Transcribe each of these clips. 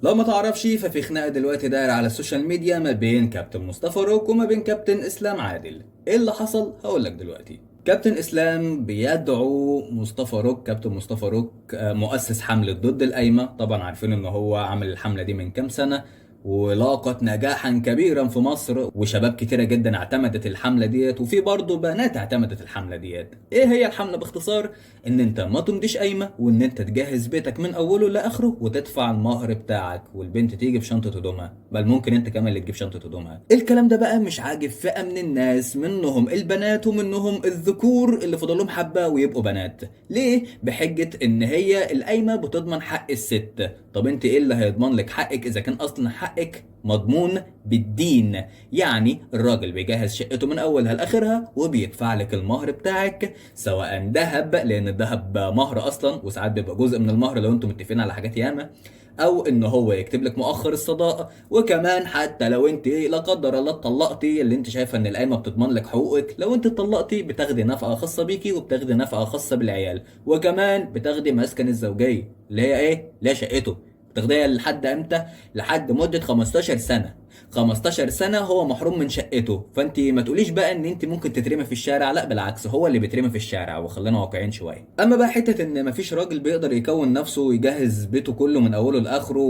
لو ما تعرفش ففي خناقه دلوقتي دايره على السوشيال ميديا ما بين كابتن مصطفى روك وما بين كابتن اسلام عادل. ايه اللي حصل هقول لك دلوقتي. كابتن اسلام بيدعو مصطفى روك، كابتن مصطفى روك مؤسس حمله ضد القايمه. طبعا عارفين ان هو عمل الحمله دي من كام سنه ولاقت نجاحا كبيرا في مصر، وشباب كتيرة جدا اعتمدت الحملة ديت، وفي برضه بنات اعتمدت الحملة ديت. ايه هي الحملة باختصار؟ ان انت ما تمضيش قايمة، وان انت تجهز بيتك من اوله لاخره وتدفع المهر بتاعك، والبنت تيجي بشنطة هدومها، بل ممكن انت كمان اللي تجيب شنطة هدومها. الكلام ده بقى مش عاجب فئة من الناس، منهم البنات ومنهم الذكور اللي فضلهم حبة ويبقوا بنات. ليه؟ بحجة ان هي القايمة بتضمن حق الست. طب انت ايه اللي هيضمن لك حقك اذا كان اصلا حقك مضمون بالدين؟ يعني الراجل بيجهز شقته من اولها لاخرها وبيدفع لك المهر بتاعك، سواء ذهب لان الذهب مهر اصلا وساعات بيبقى جزء من المهر لو انتم متفقين على حاجات ياما، او ان هو يكتب لك مؤخر الصداقه. وكمان حتى لو انت لا قدر الله اتطلقتي، اللي انت شايفه ان القايمه بتضمن لك حقوقك، لو انت اتطلقتي بتاخدي نفقه خاصه بيكي وبتاخدي نفقه خاصه بالعيال، وكمان بتاخدي مسكن الزوجيه اللي هي ايه؟ اللي هي شقته. بتاخديها لحد امتى؟ لحد مده 15 سنه. 15 سنه هو محروم من شقته، فانت ما تقوليش بقى ان انت ممكن تترمي في الشارع، لا بالعكس هو اللي بيترمي في الشارع، وخلينا واقعيين شويه. اما بقى حته ان مفيش راجل بيقدر يكون نفسه ويجهز بيته كله من اوله لاخره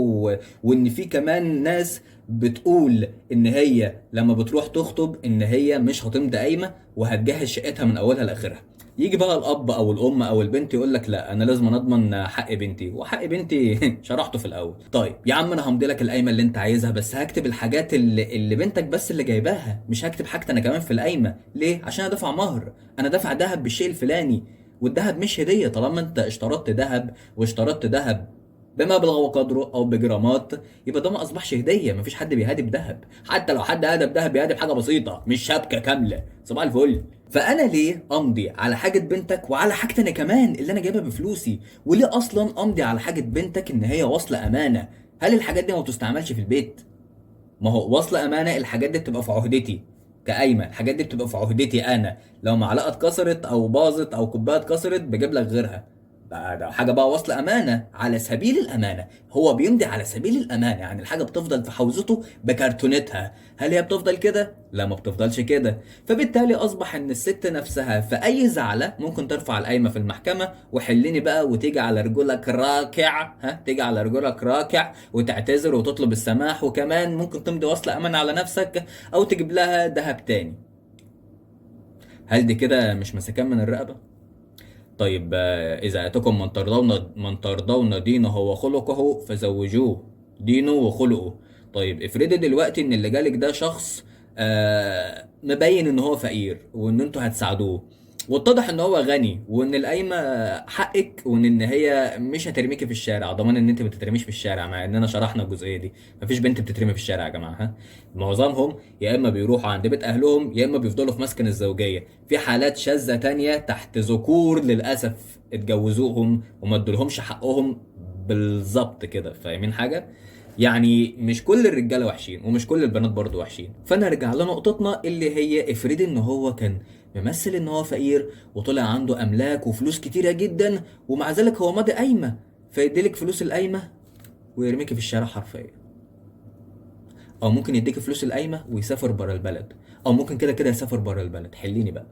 وان في كمان ناس بتقول ان هي لما بتروح تخطب ان هي مش هتمضي قايمه وهتجهز شقتها من اولها لاخرها. يجي بقى الاب او الام او البنت يقول لك لا انا لازم اضمن حق بنتي، وحق بنتي شرحته في الاول. طيب يا عم انا همضي لك القايمه اللي انت عايزها، بس هكتب الحاجات اللي بنتك بس اللي جايباها، مش هكتب حاجتي انا كمان في القايمه. ليه؟ عشان انا دافع مهر، انا دافع ذهب بالشيء الفلاني، والذهب مش هديه. طالما انت اشترطت ذهب واشترطت ذهب بمبلغ وقدره او بجرامات، يبقى ده ما اصبحش هديه. مفيش حد بيهادي بذهب، حتى لو حد هدى بذهب بيهادي بحاجه بسيطه مش شبكه كامله. صباح الفل. فانا ليه امضي على حاجه بنتك وعلى حاجتي انا كمان اللي انا جايبها بفلوسي؟ وليه اصلا امضي على حاجه بنتك ان هي وصل امانه؟ هل الحاجات دي ما بتستعملش في البيت؟ ما هو وصل امانه الحاجات دي بتبقى في عهدتي كقايمه، الحاجات دي بتبقى في عهدتي انا. لو معلقه اتكسرت او باظت او كوبايه اتكسرت بجيب لك غيرها. ده حاجه بقى وصل امانه على سبيل الامانه. هو بيمضي على سبيل الامانه، يعني الحاجه بتفضل في حوزته بكرتونتها. هل هي بتفضل كده؟ لا ما بتفضلش كده. فبالتالي اصبح ان الست نفسها في اي زعله ممكن ترفع القايمه في المحكمه وحلني بقى، وتيجي على رجلك راكع، تيجي على رجلك راكع وتعتذر وتطلب السماح، وكمان ممكن تمضي وصل امانه على نفسك او تجيب لها ذهب تاني. هل دي كده مش مسكان من الرقبه؟ طيب إذا أتاكم من ترضون دينه وخلقه فزوجوه. دينه وخلقه. طيب افرضي دلوقتي إن اللي جالك ده شخص مبين إن هو فقير وإن أنتوا هتساعدوه، واتضح إن هو غني وإن القايمة حقك، وإن هي مش هترميكي في الشارع. ضمان إن أنت ما تترميش في الشارع، مع إننا شرحنا الجزئية دي. مفيش بنت بتترمي في الشارع يا جماعة، ها. معظمهم يا إما بيروحوا عند بيت أهلهم يا إما بيفضلوا في مسكن الزوجية. في حالات شاذة تانية تحت ذكور للأسف اتجوزوهم وما ادولهمش حقهم بالظبط كده. فاهمين حاجة؟ يعني مش كل الرجالة وحشين ومش كل البنات برضو وحشين. فنرجع لنقطتنا اللي هي افرض ان هو كان ممثل ان هو فقير وطلع عنده املاك وفلوس كتيرة جدا، ومع ذلك هو ماضي قايمة، فيديلك فلوس القايمة ويرميكي في الشارع حرفيا. او ممكن يديك فلوس القايمة ويسافر بره البلد، او ممكن كده كده يسافر بره البلد. حليني بقى،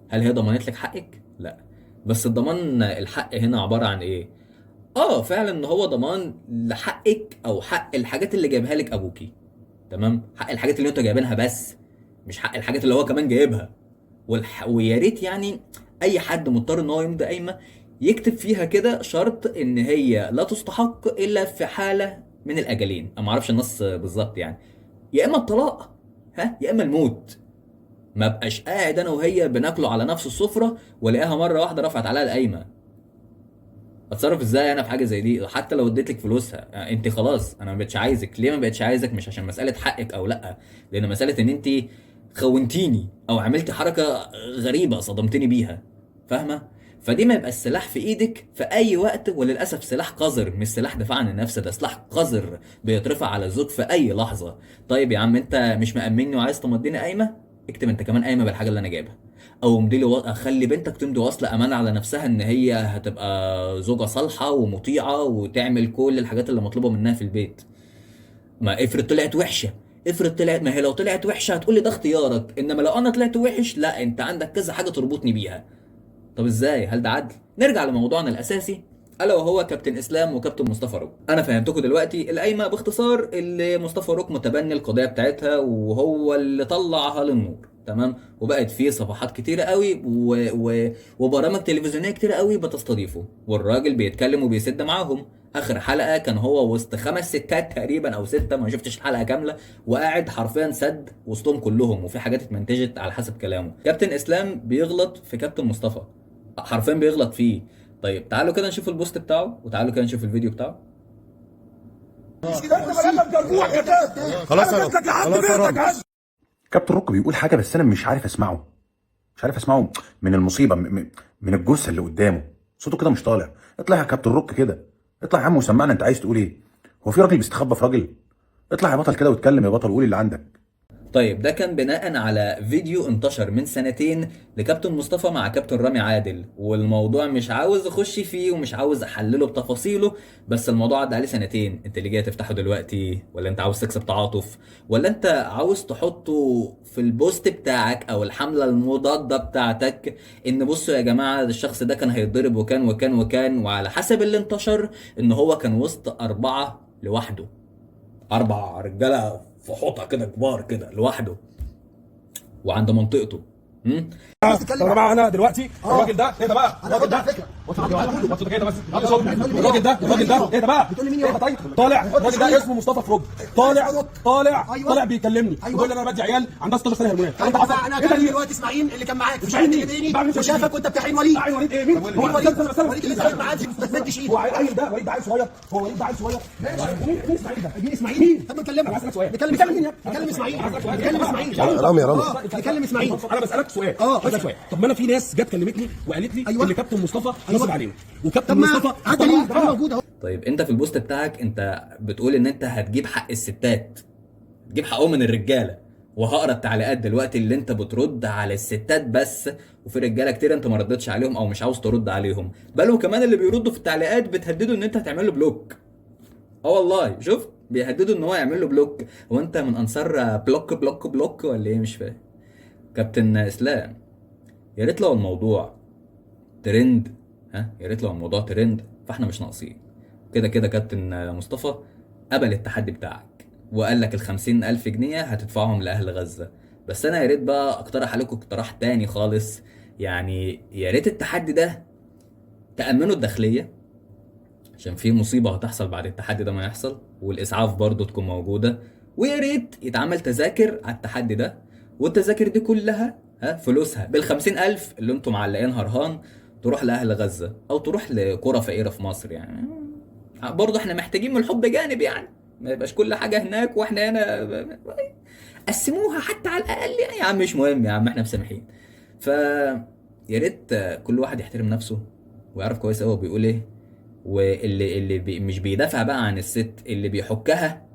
هل هي ضمنت لك حقك؟ لا. بس الضمان الحق هنا عبارة عن ايه؟ اه فعلا ان هو ضمان لحقك او حق الحاجات اللي جايبها لك ابوكي. تمام؟ حق الحاجات اللي انتوا جايبينها بس، مش حق الحاجات اللي هو كمان جايبها. ويا ريت يعني اي حد مضطر ان هو يمضي قايمة يكتب فيها كده شرط ان هي لا تستحق الا في حالة من الاجلين. انا ما اعرفش النص بالظبط يعني. يا اما الطلاق، يا اما الموت. ما بقاش قاعد انا وهي بناكله على نفس السفره والاقيها مره واحده رفعت عليها القايمه. اتصرف ازاي انا في حاجه زي دي؟ حتى لو اديت لك فلوسها انت خلاص انا ما بقتش عايزك. ليه ما بقتش عايزك؟ مش عشان مساله حقك او لا، لان مساله ان انت خونتيني او عملتي حركه غريبه صدمتني بيها. فاهمه؟ فدي ما يبقى السلاح في ايدك في اي وقت، وللاسف سلاح قذر مش سلاح دفاع عن النفس، ده سلاح قذر بيترفع على الزوج في اي لحظه. طيب يا عم انت مش مأمني وعايز تمضيني قايمه؟ اكتب انت كمان قايمه بالحاجه اللي انا جايبها. او اخلي بنتك تمضي وصل امانه على نفسها ان هي هتبقى زوجه صالحه ومطيعه وتعمل كل الحاجات اللي مطلوبه منها في البيت. ما افرض طلعت وحشه، افرض طلعت، ما هي لو طلعت وحشه هتقولي ده اختيارك، انما لو انا طلعت وحش لا انت عندك كذا حاجه تربطني بيها. طب ازاي؟ هل ده عدل؟ نرجع لموضوعنا الاساسي، الا وهو كابتن اسلام وكابتن مصطفى روك. انا فهمتكم دلوقتي القايمه باختصار اللي مصطفى روك متبني القضيه بتاعتها وهو اللي طلعها للنور، تمام؟ وبقت فيه صفحات كتيره قوي وبرامج تلفزيونيه كتيره قوي بتستضيفه، والراجل بيتكلم وبيسد معاهم. اخر حلقه كان هو وسط 5 ستات تقريبا او 6، ما شفتش الحلقه كامله، وقاعد حرفيا سد وسطهم كلهم، وفي حاجات اتمنتجت على حسب كلامه. كابتن اسلام بيغلط في كابتن مصطفى، حرفيا بيغلط فيه. طيب تعالوا كده نشوف البوست بتاعه، وتعالوا كده نشوف الفيديو بتاعه. خلاص يا رب، خلاص يا رب. كابتن روك بيقول حاجه بس انا مش عارف اسمعه، مش عارف اسمعه من المصيبه، من الجثه اللي قدامه. صوته كده مش طالع. اطلع يا كابتن روك كده، اطلع يا عم وسمعنا انت عايز تقول ايه. هو في راجل بيستخبى في راجل؟ اطلع يا بطل كده واتكلم يا بطل وقول اللي عندك. طيب ده كان بناء على فيديو انتشر من سنتين لكابتن مصطفى مع كابتن رامي عادل، والموضوع مش عاوز اخش فيه ومش عاوز احلله بتفاصيله، بس الموضوع عدى عليه سنتين. انت اللي جاي تفتحه دلوقتي، ولا انت عاوز تكسب تعاطف، ولا انت عاوز تحطه في البوست بتاعك او الحملة المضادة بتاعتك ان بصوا يا جماعة الشخص ده كان هيتضرب وكان وكان وكان، وعلى حسب اللي انتشر ان هو كان وسط 4 لوحده، 4 رجالة في حوطه كده كبار كده لوحده وعند منطقته. طب يا جماعه انا دلوقتي الراجل ده ايه ده بقى؟ الراجل ده بص كده بس الراجل ده ايه ده بقى؟ ايه ده؟ طيب طالع الراجل ده اسمه مصطفى فروج، طالع بيكلمني يقول لي انا بدي عيال عندها 16 سنه هرمونات. انا كان دلوقتي اسماعيل اللي كان معاك في شهاده اليديني وشافك وانت بتحيي وليد. وليد ايه؟ مين؟ هو وليد اللي دخل معاك ما تمدش ايدك. هو عيل ده وليد ده عيل صغير، هو وليد ده عيل صغير. مين اسماعيل ده؟ مين اسماعيل؟ طب نكلمه. انا هسالك سؤال. نكلم مين؟ نكلم اسماعيل. رامي نكلم اسماعيل. انا بسالك سؤال. طب ما انا في ناس جت كلمتني وقالت لي ان كابتن مصطفى نصب عليهم، وكابتن مصطفى موجود اهو. طيب انت في البوست بتاعك انت بتقول ان انت هتجيب حق الستات، تجيب حقهم من الرجاله، وهقرا التعليقات دلوقتي اللي انت بترد على الستات بس، وفي رجاله كتير انت ما ردتش عليهم او مش عاوز ترد عليهم، بل وكمان اللي بيردوا في التعليقات بتهددوا ان انت هتعمل له بلوك. اه والله شوف بيهددوا ان هو يعمل له بلوك. هو انت من انصار بلوك بلوك بلوك ولا ايه؟ مش فاهم. كابتن اسلام، يا ريت لو الموضوع ترند، يا ريت لو الموضوع ترند فاحنا مش ناقصين. كده كده كابتن مصطفى قبل التحدي بتاعك وقال لك ال50,000 جنيه هتدفعهم لأهل غزة، بس أنا يا ريت بقى أقترح عليكم اقتراح تاني خالص. يعني يا ريت التحدي ده تأمنوا الداخلية، عشان في مصيبة هتحصل بعد التحدي ده ما يحصل، والإسعاف برضو تكون موجودة، ويا ريت يتعمل تذاكر على التحدي ده، والتذاكر دي كلها فلوسها بال50,000 اللي انتم معلقينها رهان تروح لأهل غزة أو تروح لقرى فقيرة في مصر. يعني برضه احنا محتاجين من الحب جانب، يعني ما يبقاش كل حاجة هناك واحنا هنا. قسموها حتى على الأقل يعني. يا عم مش مهم يا عم، احنا مسامحين. ف يا ريت كل واحد يحترم نفسه ويعرف كويس قوي هو بيقول ايه، واللي مش بيدافع بقى عن الست اللي بيحكها،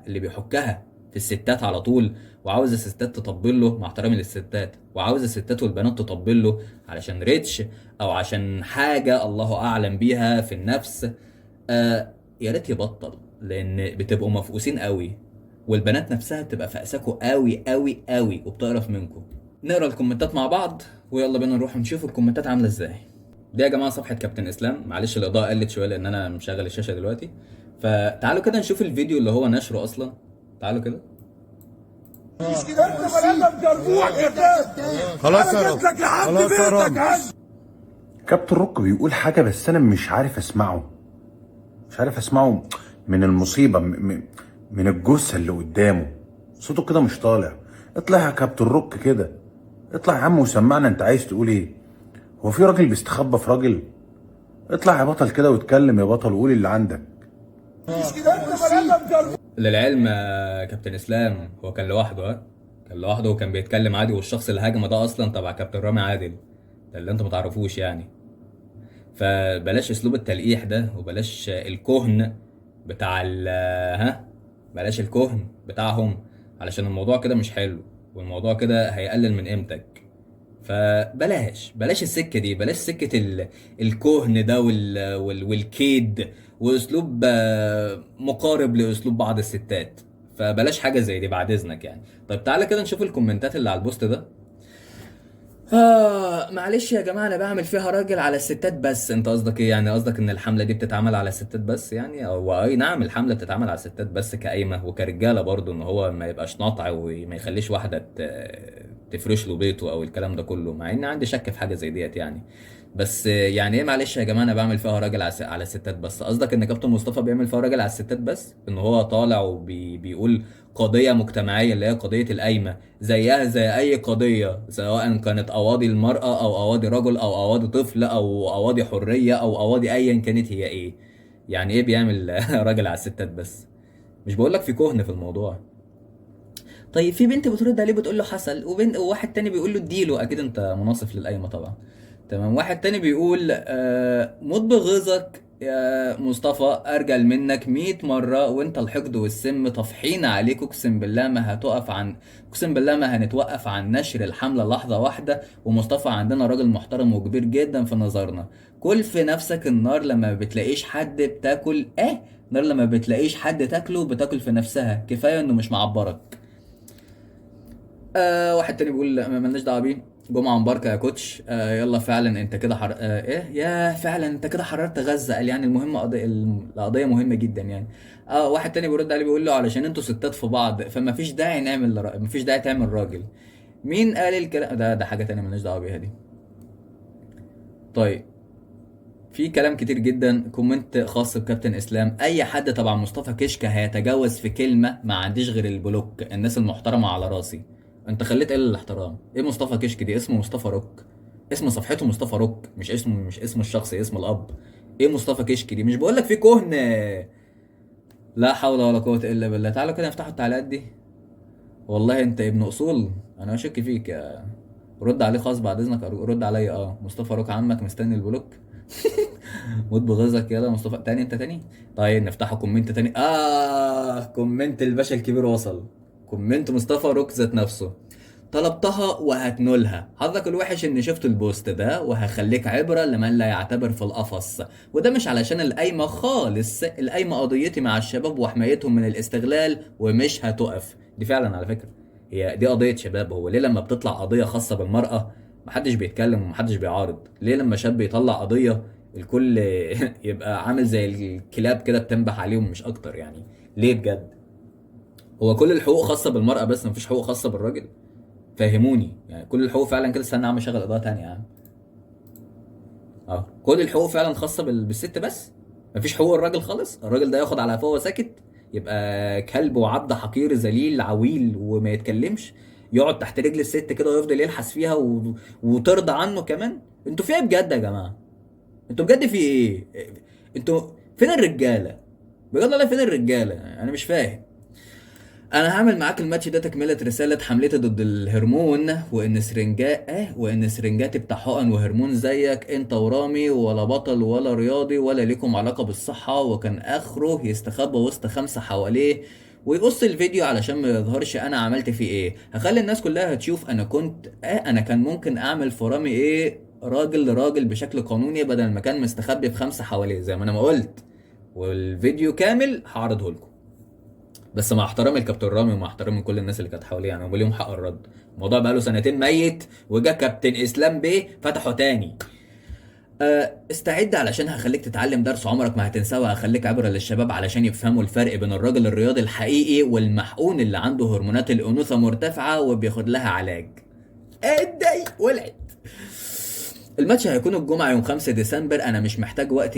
اللي بيحكها في الستات على طول، وعاوز الستات تطبل له، مع احترامي للستات، وعاوز الستات والبنات تطبل له علشان ريتش او عشان حاجه الله اعلم بيها في النفس. يا ريت يبطل، لان بتبقوا مفقوسين قوي، والبنات نفسها بتبقى فاقساكوا قوي قوي قوي وبتقرف منكم. نقرا الكومنتات مع بعض، ويلا بينا نروح نشوف الكومنتات عامله ازاي. دي يا جماعه صفحه كابتن اسلام، معلش الاضاءه قلت شويه لان انا مشغل الشاشه دلوقتي، فتعالوا كده نشوف الفيديو اللي هو نشره اصلا. تعالوا كده. خلاص يا رب، خلاص يا رب. كابتن روك بيقول حاجه بس انا مش عارف اسمعه، مش عارف اسمعه من المصيبه، من الجثه اللي قدامه. صوته كده مش طالع. اطلع يا كابتن روك كده، اطلع يا عم وسمعنا انت عايز تقول ايه. هو في راجل بيستخبى في راجل؟ اطلع يا بطل كده واتكلم يا بطل وقول اللي عندك. للعلم كابتن اسلام هو كان لوحده، كان لوحده وكان بيتكلم عادي، والشخص اللي هاجمه ده اصلا تبع كابتن رامي عادل، ده اللي انت ما تعرفوش يعني. فبلاش اسلوب التلقيح ده، وبلاش الكهن بتاع بلاش الكهن بتاعهم، علشان الموضوع كده مش حلو، والموضوع كده هيقلل من قيمتك. فبلاش السكه دي، بلاش سكه الكهن ده والكيد، واسلوب مقارب لاسلوب بعض الستات. فبلاش حاجه زي دي بعد اذنك يعني. طيب تعالى كده نشوف الكومنتات اللي على البوست ده. معلش يا جماعة، أنا بعمل فيها راجل على الستات بس. أنت قصدك إيه يعني؟ قصدك إن الحملة دي بتتعمل على الستات بس يعني؟ أو أي نعم، الحملة بتتعمل على الستات بس كقايمة وكرجالة برضو، إن هو ما يبقاش ناطع وما يخليش واحدة تفرش له بيته أو الكلام ده كله، مع إن عندي شك في حاجة زي ديت يعني. بس يعني إيه معلش يا جماعة أنا بعمل فيها راجل على الستات بس؟ قصدك إن كابتن مصطفى بيعمل فيها راجل على الستات بس؟ إن هو طالع وبيقول قضية مجتمعية اللي هي قضية القايمة زيها زي اي قضيه، سواء كانت اواضي المراه او اواضي رجل او اواضي طفل او اواضي حريه او اواضي ايا كانت هي ايه. يعني ايه بيعمل راجل على الستات بس؟ مش بقولك في كهن في الموضوع. طيب في بنت بترد عليه بتقول له حصل، وواحد تاني بيقول له اديله. اكيد انت مناصف للقايمه طبعا. تمام. واحد تاني بيقول موت بغيظك يا مصطفى، ارجل منك 100 مره، وانت الحقد والسم طافحين عليك. اقسم بالله ما هنتوقف عن نشر الحمله لحظه واحده. ومصطفى عندنا راجل محترم وكبير جدا في نظرنا. كل في نفسك النار لما ما بتلاقيش حد بتاكل نار لما بتلاقيش حد تاكله بتاكل في نفسها. كفايه انه مش معبرك. واحد تاني بيقول ملناش دعوه بيه. جمعه مباركه يا كوتش. يلا فعلا انت كده فعلا انت كده حررت غزه. قال يعني المهم القضيه مهمه جدا يعني. واحد تاني بيرد عليه بيقول له علشان انتوا ستات في بعض فما فيش داعي مفيش داعي تعمل راجل. مين قال الكلام ده حاجه تانية ملناش دعوه بيها دي. طيب في كلام كتير جدا. كومنت خاص بكابتن اسلام: اي حد تبع مصطفى كشك هيتجاوز في كلمه ما عنديش غير البلوك. الناس المحترمه على راسي. انت خليت قليل الاحترام. ايه مصطفى كشك دي؟ اسمه مصطفى روك. اسم صفحته مصطفى روك، مش اسم الشخصي، اسم الاب. ايه مصطفى كشك دي؟ مش بقولك في كهن. لا حول ولا قوه الا بالله. تعالوا كده نفتحوا التعليقات دي. والله انت ابن اصول، انا اشك فيك رد عليه خاص بعد اذنك. رد عليا. مصطفى روك عمك مستني البلوك. موت بغيظك يلا مصطفى. تاني انت تاني. طيب نفتحه كومنت تاني. كومنت الباشا الكبير وصل. كومنت مصطفى روك ذات نفسه: طلبتها وهتنولها. حظك الوحش اني شفت البوست ده، وهخليك عبرة لمن لا يعتبر في القفص. وده مش علشان القايمة خالص. القايمة قضيتي مع الشباب وحمايتهم من الاستغلال، ومش هتقف. دي فعلا على فكرة هي دي قضية شباب. هو ليه لما بتطلع قضية خاصة بالمرأة محدش بيتكلم ومحدش بيعارض؟ ليه لما شاب يطلع قضية الكل يبقى عامل زي الكلاب كده بتنبح عليهم مش اكتر يعني؟ ليه بجد؟ هو كل الحقوق خاصة بالمرأة بس مفيش حقوق خاصة بالراجل؟ فهموني يعني. كل الحقوق فعلا كده؟ استنى يا عم اشغل اضاءة تانية يا عم. كل الحقوق فعلا خاصة بالست بس؟ مفيش حقوق الراجل خالص؟ الراجل ده ياخد على قفاه ساكت؟ يبقى كلب وعبد حقير ذليل عويل وما يتكلمش؟ يقعد تحت رجل الست كده ويفضل يلحس فيها وترضى عنه كمان؟ انتوا في ايه بجد يا جماعة؟ انتوا بجد في ايه؟ انتوا فين الرجالة؟ بجد والله فين الرجالة؟ انا مش فاهم. انا هعمل معاك الماتش ده تكملة رسالة حملتي ضد الهرمون، وان سرنجاتي بتاع حقن وهرمون زيك انت ورامي، ولا بطل ولا رياضي ولا ليكم علاقة بالصحة. وكان اخره يستخبى وسط 5 حواليه ويقص الفيديو علشان ما يظهرش انا عملت فيه ايه. هخلي الناس كلها تشوف انا كان ممكن اعمل في رامي ايه راجل لراجل بشكل قانوني، بدل ما كان مستخبي في 5 حواليه زي ما انا ما قلت. والفيديو كامل هعرضه لكم. بس مع احترامي لكابتن رامي ومع احترامي لكل الناس اللي كانت حواليه يعني، هم ليهم حق الرد. الموضوع بقاله 2 ميت وجا كابتن اسلام بيه فتحه تاني. استعد علشان هخليك تتعلم درس عمرك ما هتنساه، وهخليك عبرة للشباب علشان يفهموا الفرق بين الراجل الرياضي الحقيقي والمحقون اللي عنده هرمونات الانوثة مرتفعة وبياخد لها علاج. اتضايق ولعت. الماتش هيكون الجمعة يوم 5 ديسمبر. انا مش محتاج وقت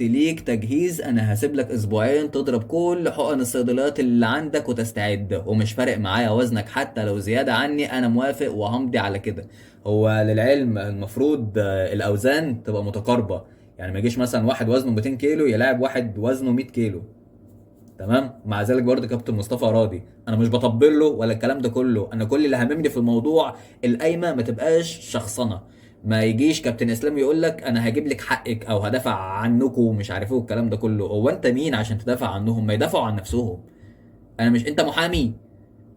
ليك تجهيز. انا هسيب لك اسبوعين تضرب كل حقن الصيدليات اللي عندك وتستعد، ومش فارق معايا وزنك حتى لو زيادة عني. انا موافق وهمضي على كده. هو للعلم المفروض الاوزان تبقى متقاربة يعني، ما يجيش مثلا واحد وزنه 200 كيلو يلاعب واحد وزنه 100 كيلو. تمام. مع ذلك برضه كابتن مصطفى راضي. انا مش بطبل له ولا الكلام ده كله. انا كل اللي هاممني في الموضوع القايمه ما تبقاش شخصنه. ما يجيش كابتن اسلام يقول لك انا هجيب لك حقك او هدافع عنكم ومش عارف ايه والكلام ده كله. هو انت مين عشان تدافع عنهم؟ ما يدافعوا عن نفسهم. انا مش انت محامي؟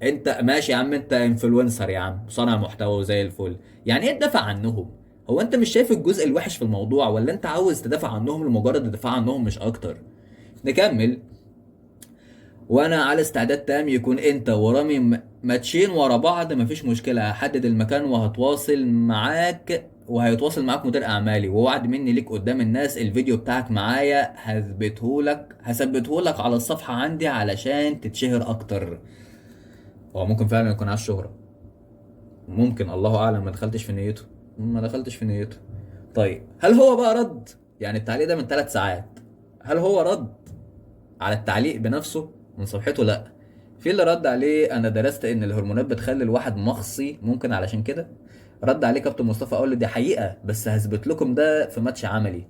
انت ماشي يا عم، انت انفلونسر يا عم، صانع محتوى وزي الفل، يعني ايه تدافع عنهم؟ هو انت مش شايف الجزء الوحش في الموضوع، ولا انت عاوز تدافع عنهم لمجرد الدفاع عنهم مش اكتر؟ نكمل. وانا على استعداد تام يكون انت ورامي ماتشين ورا بعض، مفيش مشكله، هحدد المكان وهتواصل معاك، وهيتواصل معاك مدير اعمالي، ووعد مني ليك قدام الناس، الفيديو بتاعك معايا هثبته لك على الصفحه عندي علشان تتشهر اكتر. هو ممكن فعلا يكون عايز شهره، ممكن، الله اعلم، ما دخلتش في نيته. طيب هل هو بقى رد؟ يعني التعليق ده من 3 ساعات، هل هو رد على التعليق بنفسه من صفحته؟ لا. في اللي رد عليه: انا درست ان الهرمونات بتخلي الواحد مخصي، ممكن علشان كده. رد عليه كابتن مصطفى قال له: دي حقيقة، بس هثبت لكم ده في ماتش عملي.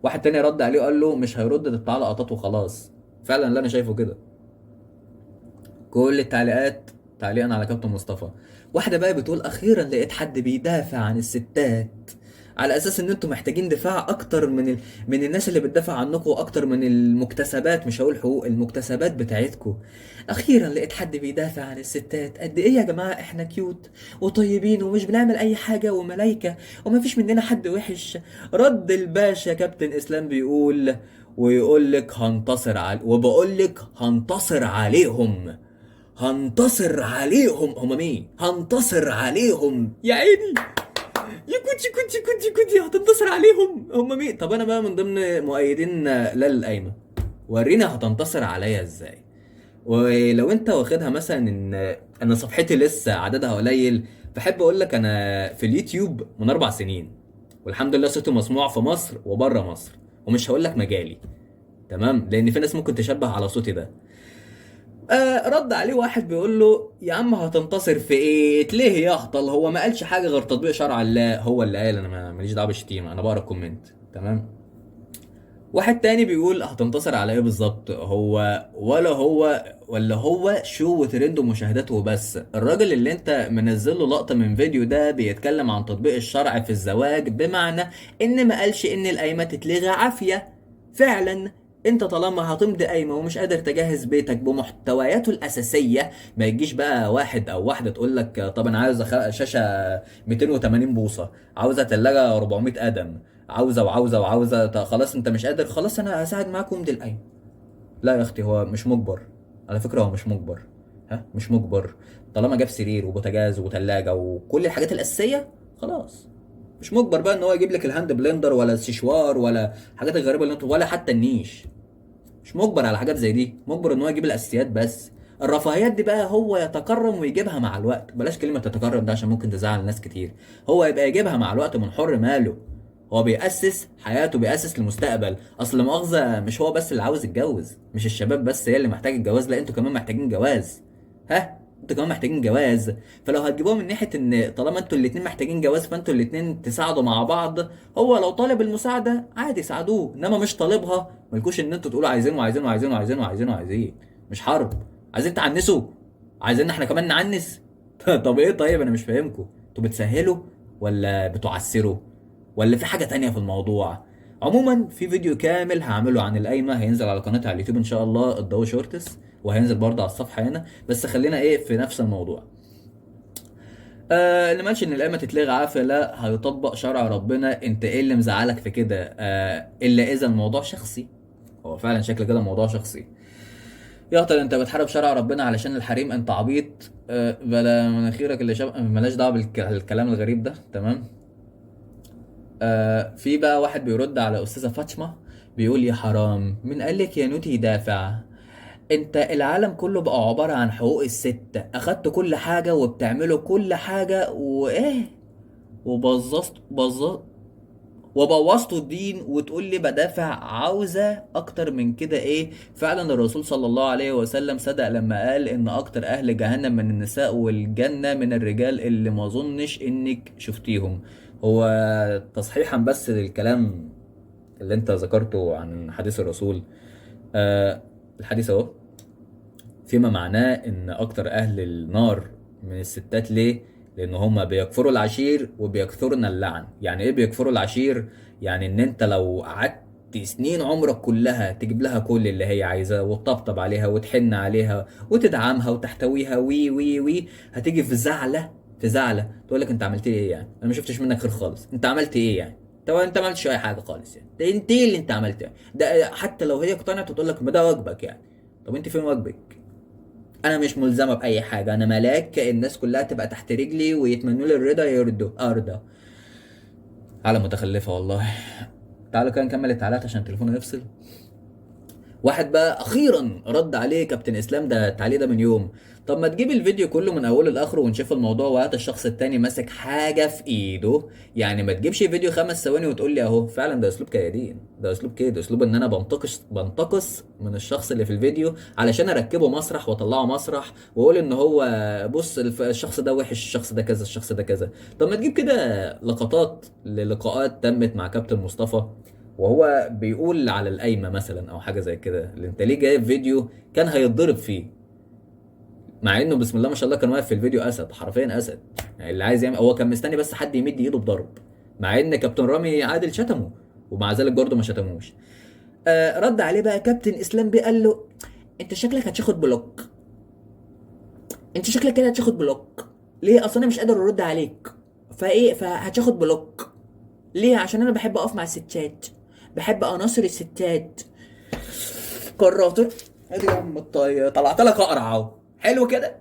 واحد تاني رد عليه قال له: مش هيرد، ده تعالى لقطات وخلاص. فعلا اللي انا شايفه كده. كل التعليقات تعليقا على كابتن مصطفى. واحدة بقى بتقول: اخيرا لقيت حد بيدافع عن الستات، على اساس ان انتوا محتاجين دفاع اكتر من الناس اللي بتدافع عنكم، واكتر من المكتسبات، مش هقول حقوق، المكتسبات بتاعتكم. اخيرا لقيت حد بيدافع عن الستات. قد ايه يا جماعة احنا كيوت وطيبين ومش بنعمل اي حاجة وملايكة ومفيش مننا حد وحش. رد الباشا كابتن اسلام بيقول، ويقول لك وبقول لك هنتصر عليهم. هنتصر عليهم. هم مين؟ هنتصر عليهم يا عيني. يا كوتشي هتنتصر عليهم. هم مين؟ طب انا بقى من ضمن مؤيدين لا القايمه، ورينا هتنتصر عليا ازاي. ولو انت واخدها مثلا ان صفحتي لسه عددها قليل، فحب اقول لك انا في اليوتيوب من 4 سنين، والحمد لله صوتي مسموع في مصر وبره مصر، ومش هقول لك مجالي، تمام، لان في ناس ممكن تشبه على صوتي ده. رد عليه واحد بيقول له: يا عم هتنتصر في ايه؟ ليه يا اهطل؟ هو ما قالش حاجه غير تطبيق شرع الله، هو اللي قال، انا ماليش دعوه بالشتيمه، انا بقرا الكومنت، تمام. واحد تاني بيقول: هتنتصر على ايه بالظبط؟ ولا هو شو وترند ومشاهدات وبس؟ الراجل اللي انت منزل له لقطه من فيديو ده بيتكلم عن تطبيق الشرع في الزواج، بمعنى ان ما قالش ان القايمه تتلغى عافيه. فعلا انت طالما هتمضي قايمه ومش قادر تجهز بيتك بمحتوياته الاساسيه، ما يجيش بقى واحد او واحده تقول لك: طب انا عاوز شاشه 280 بوصه، عاوزه ثلاجه 400 قدم، عاوزه خلاص انت مش قادر، خلاص انا هساعد معاك وامضي القايمه. لا يا اختي، هو مش مجبر، على فكره هو مش مجبر. مش مجبر. طالما جاب سرير وبوتاجاز وثلاجه وكل الحاجات الاساسيه، خلاص. مش مجبر بقى ان هو يجيب لك الهاند بلندر ولا السشوار ولا الحاجات الغريبه اللي انتوا، ولا حتى النيش. مش مجبر على حاجات زي دي، مجبر ان هو يجيب الاساسيات بس. الرفاهيات دي بقى هو يتكرم ويجيبها مع الوقت، بلاش كلمه تتكرم ده عشان ممكن تزعل ناس كتير. هو يبقى يجيبها مع الوقت من حر ماله. هو بيأسس حياته، بيأسس المستقبل. اصل لا مؤاخذه، مش هو بس اللي عاوز يتجوز، مش الشباب بس هي اللي محتاج الجواز، لا انتوا كمان محتاجين جواز. انتوا كمان محتاجين جواز. فلو هتجيبوها من ناحيه ان طالما انتوا الاتنين محتاجين جواز، فانتوا الاتنين تساعدوا مع بعض. هو لو طالب المساعده عادي ساعدوه، انما مش طالبها ملكوش ان انتوا تقولوا عايزين وعايزين وعايزين وعايزين وعايزين وعايزين. مش حرب. عايزين تعنسوا؟ عايزين احنا كمان نعنس؟ طب ايه؟ طيب انا مش فاهمكم، انتوا بتسهلوا ولا بتعسروا ولا في حاجه تانية في الموضوع؟ عموما في فيديو كامل هعمله عن القايمه، هينزل على قناتي على اليوتيوب ان شاء الله، الضوء شورتس، وهينزل برضه على الصفحه هنا. بس خلينا في نفس الموضوع. اللي مالش ان القايمه تتلغي عافيه، لا، هيطبق شرع ربنا. انت ايه اللي مزعلك في كده؟ الا اذا الموضوع شخصي. هو فعلا شكل كده موضوع شخصي. يا ترى انت بتحارب شرع ربنا علشان الحريم؟ انت عبيط. بلا مناخيرك اللي ملاش دعوه بالكلام الغريب ده، تمام. في بقى واحد بيرد على استاذه فاطمه، بيقول: يا حرام، من قالك يا نوتي يدافع؟ انت العالم كله بقى عبارة عن حقوق الست، اخدت كل حاجة وبتعملوا كل حاجة وبظظت وبوظتوا الدين، وتقول لي بدافع؟ عاوزة اكتر من كده ايه؟ فعلا الرسول صلى الله عليه وسلم صدق لما قال ان اكتر اهل جهنم من النساء والجنة من الرجال، اللي ما اظنش انك شفتيهم. هو تصحيحا بس للكلام اللي انت ذكرته عن حديث الرسول، الحديث اهو، فيما معناه ان اكتر اهل النار من الستات. ليه؟ لان هما بيكفروا العشير وبيكثرن اللعن. يعني ايه بيكفروا العشير؟ يعني ان انت لو قعدت سنين عمرك كلها تجيب لها كل اللي هي عايزاه وتطبطب عليها وتحن عليها وتدعمها وتحتويها وي وي وي، هتيجي في زعلة تقول لك انت عملت لي ايه يعني؟ انا ما شفتش منك خير خالص، انت عملت ايه يعني؟ طب انت ما عملتش اي حاجه خالص يعني، ده انت ايه اللي انت عملته يعني؟ ده حتى لو هي اقتنعت وتقول لك ما ده واجبك يعني. طب انت فين واجبك؟ انا مش ملزمه باي حاجه، انا ملاك الناس كلها تبقى تحت رجلي ويتمنوا لي الرضا ارضى. على متخلفه والله. تعالوا كده نكمل التعليقات عشان تليفوني يفصل. واحد بقى اخيرا رد عليه كابتن اسلام، ده التعليق ده من يوم. طب ما تجيب الفيديو كله من اوله لاخره ونشوف الموضوع، وهات الشخص التاني ماسك حاجه في ايده. يعني ما تجيبش فيديو 5 ثواني وتقول لي اهو. فعلا ده اسلوب كيادين، ده اسلوب كده، اسلوب ان انا بنتقص من الشخص اللي في الفيديو علشان اركبه مسرح واطلعه مسرح واقول ان هو بص الشخص ده وحش، الشخص ده كذا، الشخص ده كذا. طب ما تجيب كده لقطات للقاءات تمت مع كابتن مصطفى وهو بيقول على القايمه مثلا او حاجه زي كده، اللي انت ليه جايب فيديو كان هيتضرب فيه، مع انه بسم الله ما شاء الله كان واقف في الفيديو اسد، حرفيا اسد يعني. اللي عايز يعمل هو كان مستني بس حد يمد ايده بضرب، مع ان كابتن رامي عادل شتمه ومع ذلك برضه ما شتموش. رد عليه بقى كابتن اسلام بيه قال له انت شكلك هتاخد بلوك، انت شكلك كده هتاخد بلوك. ليه؟ اصل انا مش قادر ارد عليك، فهتاخد بلوك. ليه؟ عشان انا بحب اقف مع الستات، بحب اناصر الستات. قررت ادي يا عم الطاية طلعت لك اقرع اهو، حلو كده.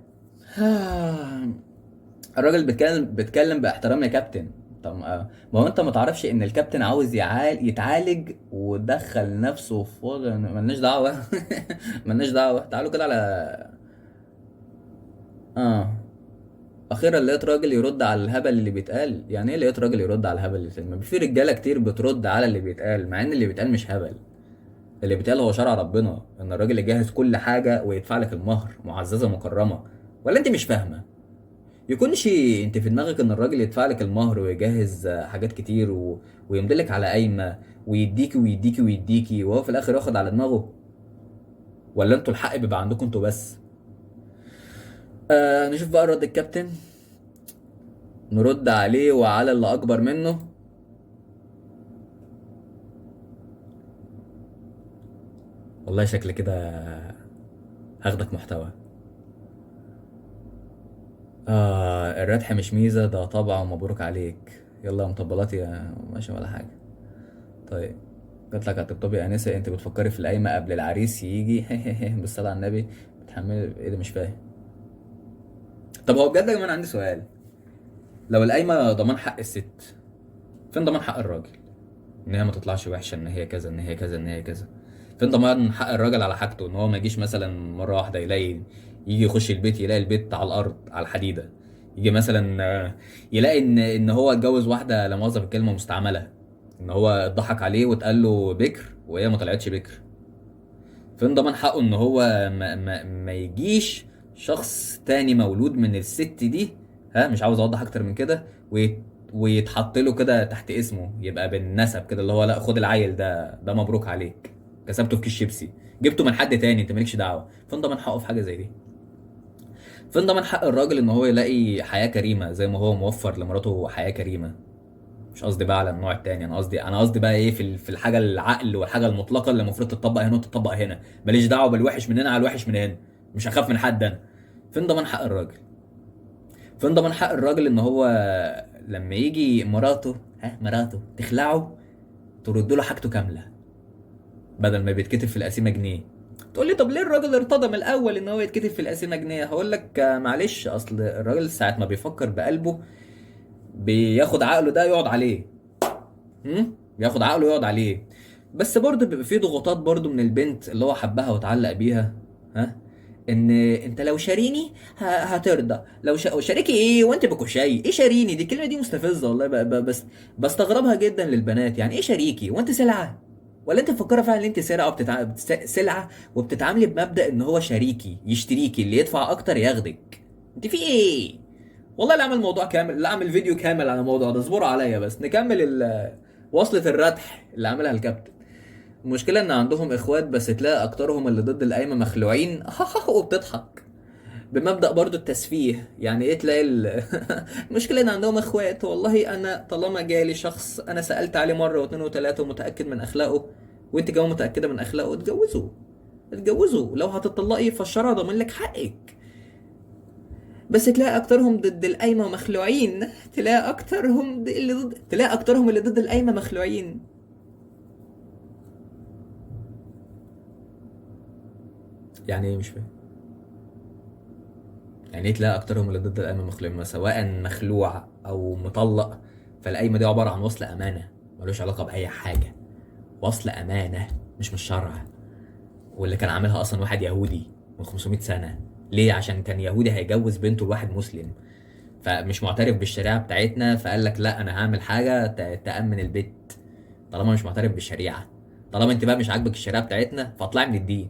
الراجل بيتكلم باحترام يا كابتن. طب ما هو انت ما تعرفش ان الكابتن عاوز يتعالج ودخل نفسه في وضع ملناش دعوه. ملناش دعوه. تعالوا كده على اخيرا لقيت راجل يرد على الهبل اللي بيتقال. يعني ايه لقيت راجل يرد على الهبل اللي بيتقال؟ ما في رجاله كتير بترد على اللي بيتقال، مع ان اللي بيتقال مش هبل. اللي بيتقال هو شرع ربنا، ان الراجل يجهز كل حاجه ويدفع لك المهر معززه مكرمه. ولا انت مش فاهمه؟ يكونش انت في دماغك ان الراجل يدفع لك المهر ويجهز حاجات كتير ويمدلك على قايمه ويديكي ويديكي ويديكي وهو في الاخر ياخد على دماغه؟ ولا انتوا الحق بيبقى عندكم انتوا بس؟ نشوف بقى رد الكابتن، نرد عليه وعلى اللي اكبر منه. والله شكل كده هاخدك محتوى. الردح مش ميزة، ده طبعا ومبروك عليك. يلا يا مطبلاتي يا ماشي ولا حاجة. طيب جات لك على الطبطب يا انسه، انت بتفكري في القايمة قبل العريس يجي. بالصلاة على النبي. بتحمل ايه ده؟ مش فاهم. طب هو بجد يا جماعة عندي سؤال، لو القايمة ضمان حق الست، فين ضمان حق الراجل؟ ان هي ما تطلعش وحشة، ان هي كذا، ان هي كذا، ان هي كذا. فين ضمان حق الراجل على حاجته؟ ان هو ما يجيش مثلا مرة واحدة يجي يخش البيت يلاقي البيت على الارض على الحديدة. يجي مثلا يلاقي ان هو اتجوز واحدة لا مؤاخذة في الكلمة مستعملة، ان هو اتضحك عليه واتقال له بكر وهي ما طلعتش بكر. فين ضمان حقه ان هو ما يجيش شخص تاني مولود من الست دي، مش عاوز اوضح اكتر من كده، ويتحط له كده تحت اسمه، يبقى بالنسب كده اللي هو لا خد العيل ده مبروك عليك، كسبته في كيس شيبسي، جبته من حد تاني انت مالكش دعوه. فين ضمان حقه في حاجه زي دي؟ فين ضمان حق الراجل ان هو يلاقي حياه كريمه زي ما هو موفر لمراته حياه كريمه؟ مش قصدي بقى على النوع التاني، انا قصدي بقى ايه في الحاجه العقل والحاجه المطلقه اللي المفروض تطبق هنا وتطبق هنا. ماليش دعوه بالوحش من هنا على الوحش من هنا، مش هخاف من حد انا. فين ضمان حق الراجل؟ فين ضمان حق الراجل ان هو لما يجي مراته تخلعه ترد له حاجته كامله بدل ما بيتكتب في القسيمه جنيه؟ تقول لي طب ليه الراجل ارتضى من الاول ان هو يتكتب في القسيمه جنيه؟ هقول لك معلش، اصل الراجل ساعه ما بيفكر بقلبه بياخد عقله ده يقعد عليه. بياخد عقله يقعد عليه. بس برضه بيبقى فيه ضغوطات برضه من البنت اللي هو حبها وتعلق بيها. ان انت لو شاريني هترضى. لو شاريكي ايه وانت بكوشاي؟ ايه شاريني دي؟ الكلمه دي مستفزه والله. بس بستغربها جدا للبنات. يعني ايه شاريكي وانت سلعه؟ ولا انت مفكره فعلا ان انت سلعه وبتتعاملي بمبدأ ان هو شريكي يشتريكي، اللي يدفع اكتر ياخدك؟ انت في ايه؟ والله لا اعمل موضوع كامل، لا اعمل فيديو كامل على الموضوع ده، اصبروا عليا بس نكمل وصلة الردح اللي عملها الكابتن. المشكلة ان عندهم اخوات بس تلاقي اكترهم اللي ضد القايمة مخلوعين وبتضحك بمبدأ برضو التسفيه. يعني ايه تلاقي المشكلة ان عندهم اخوات. والله انا طالما جالي شخص انا سألت عليه مرة واثنين وثلاثة ومتأكد من اخلاقه وانت كمان متاكده من اخلاقه، اتجوزوا. لو هتطلقي فالشرع ضامن لك حقك. بس تلاقي اكترهم ضد القايمه مخلوعين، تلاقي اكترهم اللي ضد القايمه مخلوعين. يعني ايه؟ مش فاهم. يعني ايه تلاقي اكترهم اللي ضد القايمه مخلوعين؟ سواء مخلوع او مطلق، فالقايمه دي عباره عن وصل امانه، ملوش علاقه باي حاجه. وصل امانه مش من الشرع. واللي كان عاملها اصلا واحد يهودي من 500 سنه. ليه؟ عشان كان يهودي هيجوز بنته لواحد مسلم، فمش معترف بالشريعه بتاعتنا، فقال لك لا انا هعمل حاجه تامن البيت. طالما مش معترف بالشريعه، طالما انت بقى مش عاجبك الشريعه بتاعتنا فاطلعي من الدين.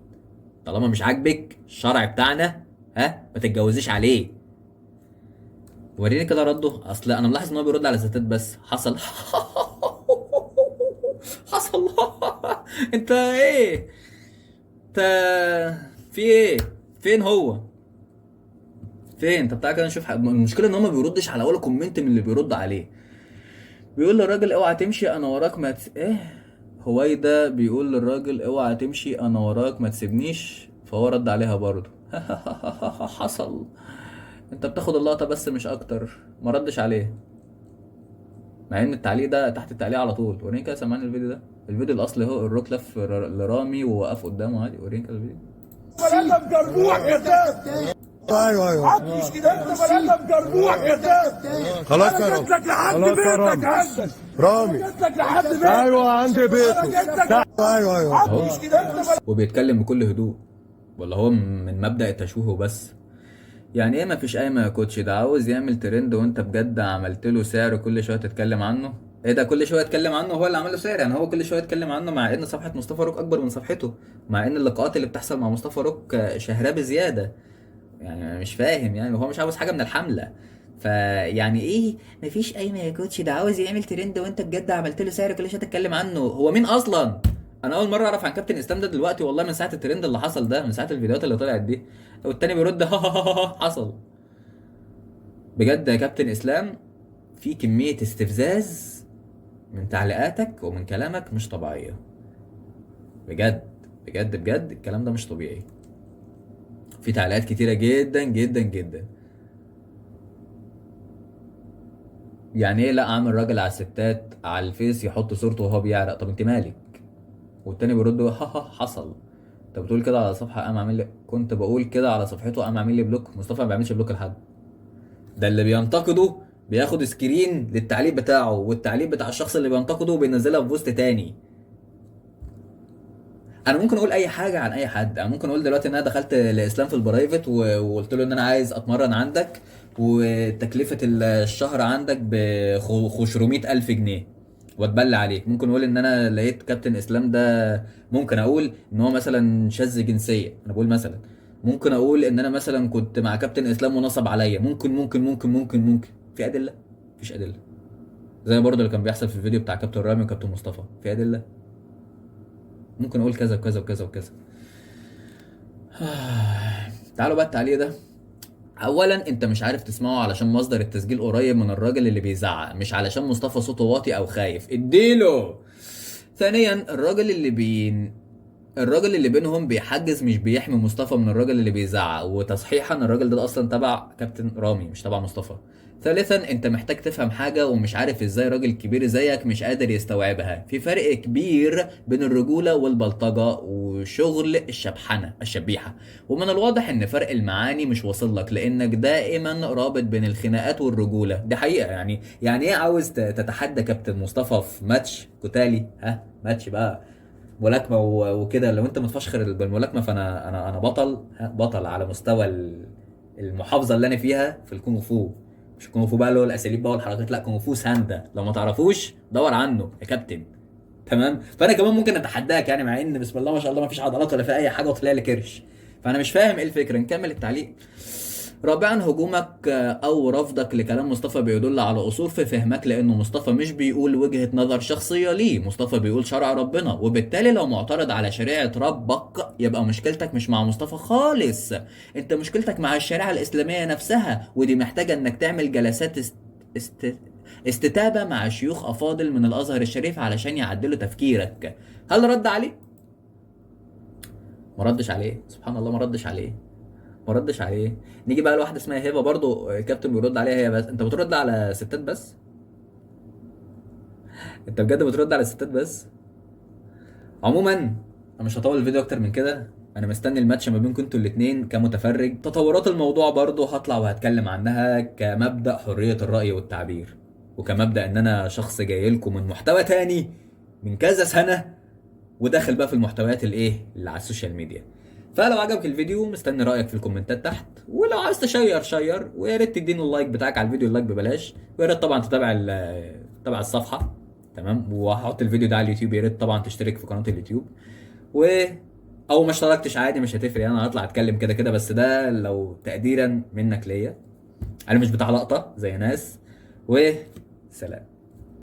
طالما مش عاجبك الشرع بتاعنا، ما تتجوزيش عليه. وريني كده رده. اصل انا ملاحظ ان هو بيرد على الستات بس. حصل. حصل. انت ايه؟ انت في ايه؟ فين هو؟ فين؟ طب تعالى كده نشوف المشكله ان هو ما بيردش على ولا كومنت من اللي بيرد عليه. بيقول للراجل اوعى تمشي انا وراك ما هويدا بيقول للراجل اوعى تمشي انا وراك ما تسيبنيش، فهو رد عليها برضه. حصل. انت بتاخد اللقطه بس مش اكتر. ما ردش عليه، مع ان التعليق ده تحت التعليق على طول. وريني كده، سمعني الفيديو ده. الفيديو الاصلي هو الروك لف لرامي ووقف قدامه عادي. وريني كده الفيديو. بني جربوع كذاب. ايوه عطش كده انت بني جربوع كذاب. خلاص يا رامي، خلاص يا رامي. رامي جيت لك لحد بيتك. ايوه عندي بيته. ايوه عطش كده انت وبيتكلم بكل هدوء، ولا هو من مبدأ التشويه وبس؟ يعني ايه مفيش قايمة يا كوتش؟ ده عاوز يعمل ترند وانت بجد عملت له سعر كل شوية تتكلم عنه؟ ايه ده كل شوية يتكلم عنه؟ هو اللي عمل له سعر؟ يعني هو كل شوية يتكلم عنه، مع ان صفحة مصطفى روك اكبر من صفحته، مع ان اللقاءات اللي بتحصل مع مصطفى روك شهراه بزيادة. يعني أنا مش فاهم، يعني هو مش عاوز حاجة من الحملة. فيعني ايه مفيش قايمة يا كوتش؟ ده عاوز يعمل ترند وانت بجد عملت له سعر كل شوية تتكلم عنه. هو مين اصلا؟ انا اول مره اعرف عن كابتن اسلام ده دلوقتي والله، من ساعه الترند اللي حصل ده، من ساعه الفيديوهات اللي طلعت دي. والتاني بيرد حصل. بجد يا كابتن اسلام، في كميه استفزاز من تعليقاتك ومن كلامك مش طبيعيه. بجد بجد بجد الكلام ده مش طبيعي. في تعليقات كتيره جدا جدا جدا. يعني ايه لا عامل راجل على الستات على الفيس يحط صورته وهو بيعرق؟ طب انت مالك؟ والتاني بيرد حصل. انت بتقول كده على صفحه قام عامل لي، كنت بقول كده على صفحته قام عامل لي بلوك. مصطفى ما بيعملش بلوك لحد. ده اللي بينتقده بياخد سكرين للتعليق بتاعه، والتعليق بتاع الشخص اللي بينتقده بينزلها في بوست تاني. انا ممكن اقول اي حاجه عن اي حد. انا ممكن اقول دلوقتي ان انا دخلت لاسلام في البرايفت وقلت له ان انا عايز اتمرن عندك، وتكلفه الشهر عندك ب 500,000 جنيه واتبلى عليك. ممكن اقول ان انا لقيت كابتن اسلام ده، ممكن اقول ان هو مثلا شاذ جنسيا، انا بقول مثلا. ممكن اقول ان انا مثلا كنت مع كابتن اسلام ونصب عليا. ممكن في ادله؟ مفيش ادله. زي برضه اللي كان بيحصل في الفيديو بتاع كابتن رامي وكابتن مصطفى. في ادله؟ ممكن اقول كذا وكذا وكذا وكذا. تعالوا بقى التعليق ده. اولا انت مش عارف تسمعه علشان مصدر التسجيل قريب من الراجل اللي بيزعق، مش علشان مصطفى صوته واطي او خايف. اديله. ثانيا الراجل اللي بينهم بيحجز مش بيحمي مصطفى من الراجل اللي بيزعق. وتصحيحا الراجل ده اصلا تبع كابتن رامي مش تبع مصطفى. ثالثا انت محتاج تفهم حاجة ومش عارف ازاي راجل كبير زيك مش قادر يستوعبها. في فرق كبير بين الرجولة والبلطجة وشغل الشبيحة. ومن الواضح ان فرق المعاني مش واصل لك، لانك دائما رابط بين الخناقات والرجولة. دي حقيقة. يعني ايه عاوز تتحدى كابتن مصطفى في ماتش قتالي؟ ماتش بقى ملاكمة وكده. لو انت متفشخر بالملاكمة فانا انا بطل على مستوى المحافظة اللي انا فيها في الكونغ فو. مش كونغ فو بقى اللي هو الاساليب بقى والحركات، لا كونغ فو ساندا. لو ما تعرفوش دور عنه يا كابتن. تمام. فانا كمان ممكن اتحداك، يعني مع ان بسم الله ما شاء الله ما فيش عضلات ولا في اي حاجه وطلع لي كرش. فانا مش فاهم ايه الفكره. نكمل التعليق. رابعا هجومك او رفضك لكلام مصطفى بيدل على قصور في فهمك، لانه مصطفى مش بيقول وجهة نظر شخصية ليه، مصطفى بيقول شرع ربنا. وبالتالي لو معترض على شريعة ربك يبقى مشكلتك مش مع مصطفى خالص، انت مشكلتك مع الشريعة الاسلامية نفسها. ودي محتاجة انك تعمل جلسات استتابة مع شيوخ أفاضل من الأزهر الشريف علشان يعدلوا تفكيرك. هل رد عليه؟ ما ردش عليه، سبحان الله، ما ردش عليه، ما ردش عليه. نيجي بقى لواحدة اسمها هبة برضو الكابتن بيرد عليها هي بس. انت بترد على ستات بس؟ انت بجد بترد على ستات بس؟ عموما انا مش هطول الفيديو اكتر من كده، انا مستني الماتش ما بينكم انتوا الاتنين كمتفرج. تطورات الموضوع برضو هطلع وهتكلم عنها كمبدأ حرية الرأي والتعبير، وكمبدأ ان انا شخص جاي لكم من محتوى تاني من كذا سنة، وداخل بقى في المحتويات الايه اللي على السوشيال ميديا. فلو عجبك الفيديو مستني رأيك في الكومنتات تحت، ولو عايز تشير شير، ويا ريت تديني اللايك بتاعك على الفيديو، اللايك ببلاش، ويا ريت طبعا تتابع الصفحة، تمام. وهحط الفيديو ده على اليوتيوب، يا ريت طبعا تشترك في قناة اليوتيوب، و او ما اشتركتش عادي مش هتفرق، انا هطلع اتكلم كده كده، بس ده لو تقديرا منك ليا، انا مش بتاع لقطة زي ناس. وسلام.